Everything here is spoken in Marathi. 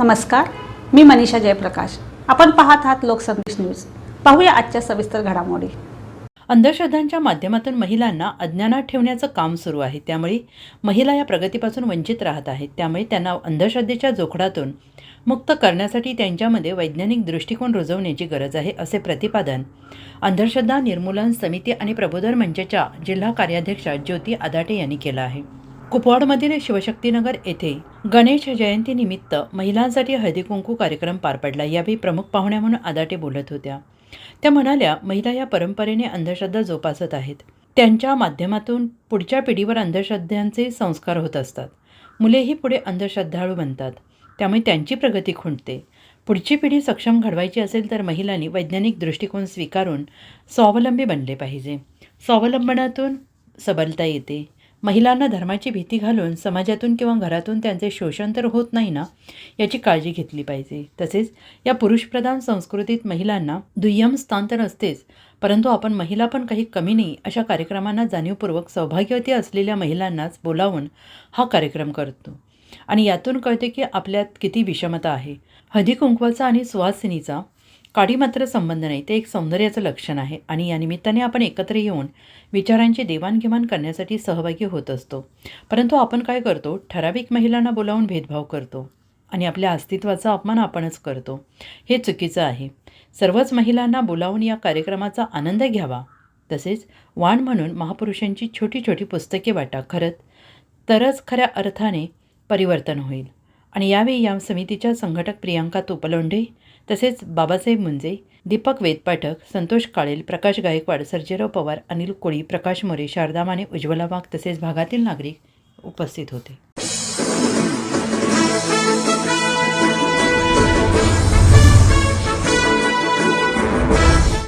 नमस्कार, मी मनीषा जयप्रकाश. आपण पाहत आहात लोकसंदेश न्यूज. पाहूया आजच्या सविस्तर घडामोडी. अंधश्रद्धांच्या माध्यमातून महिलांना अज्ञानात ठेवण्याचं काम सुरू आहे. त्यामुळे महिला या प्रगतीपासून वंचित राहत आहेत. त्यामुळे त्यांना अंधश्रद्धेच्या जोखडातून मुक्त करण्यासाठी त्यांच्यामध्ये वैज्ञानिक दृष्टिकोन रुजवण्याची गरज आहे, असे प्रतिपादन अंधश्रद्धा निर्मूलन समिती आणि प्रबोधन मंचच्या जिल्हा कार्याध्यक्षा ज्योती आदाटे यांनी केलं आहे. कुपवाडमधील शिवशक्तीनगर येथे गणेश जयंतीनिमित्त महिलांसाठी हळदीकुंकू कार्यक्रम पार पडला. यावेळी प्रमुख पाहुण्या म्हणून आदाटे बोलत होत्या. त्या म्हणाल्या, महिला या परंपरेने अंधश्रद्धा जोपासत आहेत. त्यांच्या माध्यमातून पुढच्या पिढीवर अंधश्रद्धांचे संस्कार होत असतात. मुलेही पुढे अंधश्रद्धाळू बनतात. त्यामुळे त्यांची प्रगती खुंटते. पुढची पिढी सक्षम घडवायची असेल तर महिलांनी वैज्ञानिक दृष्टिकोन स्वीकारून स्वावलंबी बनले पाहिजे. स्वावलंबनातून सबलता येते. महिलांना धर्माची भीती घालून समाजातून किंवा घरातून त्यांचे शोषण तर होत नाही ना, याची काळजी घेतली पाहिजे. तसेच या पुरुषप्रधान संस्कृतीत महिलांना दुय्यम स्थान तर असतेच, परंतु आपण महिला पण काही कमी नाही अशा कार्यक्रमांना जाणीवपूर्वक सौभाग्यवती असलेल्या महिलांनाच बोलावून हा कार्यक्रम करतो आणि यातून कळते की आपल्यात किती विषमता आहे. हळदी कुंकवाचा आणि सुवासिनीचा काडी मात्र संबंध नाही, ते एक सौंदर्याचं लक्षण आहे आणि या निमित्ताने आपण एकत्र येऊन विचारांची देवाणघेवाण करण्यासाठी सहभागी होत असतो. परंतु आपण काय करतो, ठराविक महिलांना बोलावून भेदभाव करतो आणि आपल्या अस्तित्वाचा अपमान आपणच करतो. हे चुकीचं आहे. सर्वच महिलांना बोलावून या कार्यक्रमाचा आनंद घ्यावा. तसेच वाण म्हणून महापुरुषांची छोटी छोटी पुस्तके वाटा. तरच खऱ्या अर्थाने परिवर्तन होईल. आणि यावेळी या समितीच्या संघटक प्रियांका तुपलोंढे, तसेच बाबासाहेब मुंजे, दीपक वेदपाठक, संतोष काळेल, प्रकाश गायकवाड, सर्जेराव पवार, अनिल कोळी, प्रकाश मोरे, शारदा माने, उज्ज्वला वाघ तसेच भागातील नागरिक उपस्थित होते.